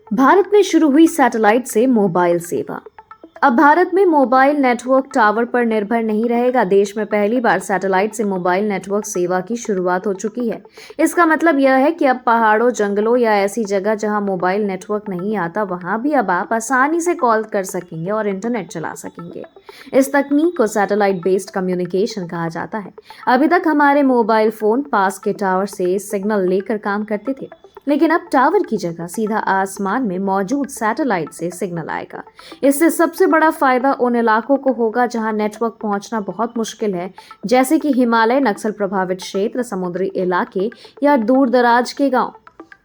भारत में शुरू हुई सैटेलाइट से मोबाइल सेवा। अब भारत में मोबाइल नेटवर्क टावर पर निर्भर नहीं रहेगा। देश में पहली बार सैटेलाइट से मोबाइल नेटवर्क सेवा की शुरुआत हो चुकी है। इसका मतलब यह है कि अब पहाड़ों, जंगलों या ऐसी जगह जहां मोबाइल नेटवर्क नहीं आता, वहां भी अब आप आसानी से कॉल कर सकेंगे और इंटरनेट चला सकेंगे। इस तकनीक को सैटेलाइट बेस्ड कम्युनिकेशन कहा जाता है। अभी तक हमारे मोबाइल फोन पास के टावर से सिग्नल लेकर काम करते थे, लेकिन अब टावर की जगह सीधा आसमान में मौजूद सैटेलाइट से सिग्नल आएगा। इससे सबसे बड़ा फायदा उन इलाकों को होगा जहां नेटवर्क पहुंचना बहुत मुश्किल है, जैसे कि हिमालय, नक्सल प्रभावित क्षेत्र, समुद्री इलाके या दूर दराज के गांव।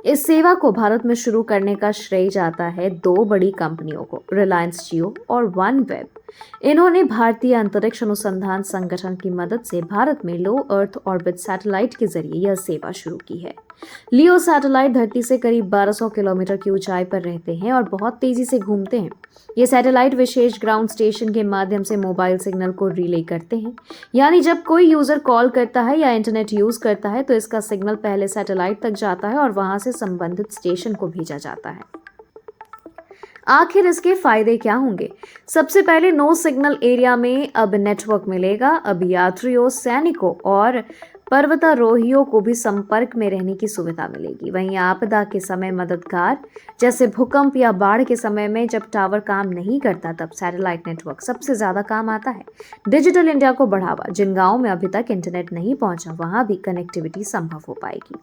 इस सेवा को भारत में शुरू करने का श्रेय जाता है दो बड़ी कंपनियों को, रिलायंस जियो और वन वेब। इन्होंने भारतीय अंतरिक्ष अनुसंधान संगठन की मदद से भारत में लो अर्थ ऑर्बिट सैटेलाइट के जरिए यह सेवा शुरू की है। लियो सैटेलाइट धरती से करीब 1200 किलोमीटर की ऊंचाई पर रहते हैं और बहुत तेजी से घूमते हैं। ये सैटेलाइट विशेष ग्राउंड स्टेशन के माध्यम से मोबाइल सिग्नल को रिले करते हैं, यानी जब कोई यूजर कॉल करता है या इंटरनेट यूज करता है तो इसका सिग्नल पहले सैटेलाइट तक जाता है और वहां से संबंधित स्टेशन को भेजा जाता है। आखिर इसके फायदे क्या होंगे? सबसे पहले नो सिग्नल एरिया में अब नेटवर्क मिलेगा। अब यात्रियों, सैनिकों और पर्वतारोहियों को भी संपर्क में रहने की सुविधा मिलेगी। वहीं आपदा के समय मददगार, जैसे भूकंप या बाढ़ के समय में जब टावर काम नहीं करता, तब सैटेलाइट नेटवर्क सबसे ज्यादा काम आता है। डिजिटल इंडिया को बढ़ावा, जिन गांवों में अभी तक इंटरनेट नहीं पहुंचा, वहां भी कनेक्टिविटी संभव हो पाएगी।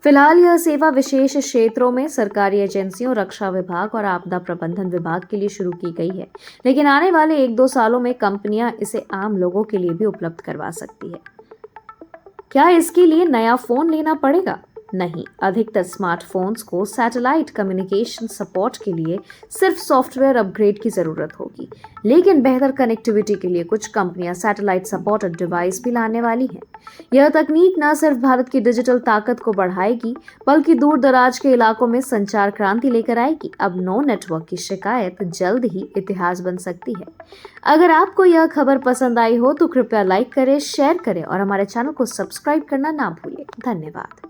फिलहाल यह सेवा विशेष क्षेत्रों में सरकारी एजेंसियों, रक्षा विभाग और आपदा प्रबंधन विभाग के लिए शुरू की गई है, लेकिन आने वाले 1-2 सालों में कंपनियां इसे आम लोगों के लिए भी उपलब्ध करवा सकती है। क्या इसके लिए नया फोन लेना पड़ेगा? नहीं, अधिकतर स्मार्टफोन्स को सैटेलाइट कम्युनिकेशन सपोर्ट के लिए सिर्फ सॉफ्टवेयर अपग्रेड की जरूरत होगी, लेकिन बेहतर कनेक्टिविटी के लिए कुछ कंपनियां सैटेलाइट सपोर्टेड डिवाइस भी लाने वाली हैं। यह तकनीक न सिर्फ भारत की डिजिटल ताकत को बढ़ाएगी, बल्कि दूर दराज के इलाकों में संचार क्रांति लेकर आएगी। अब नो नेटवर्क की शिकायत जल्द ही इतिहास बन सकती है। अगर आपको यह खबर पसंद आई हो तो कृपया लाइक करें, शेयर करें और हमारे चैनल को सब्सक्राइब करना ना भूलें। धन्यवाद।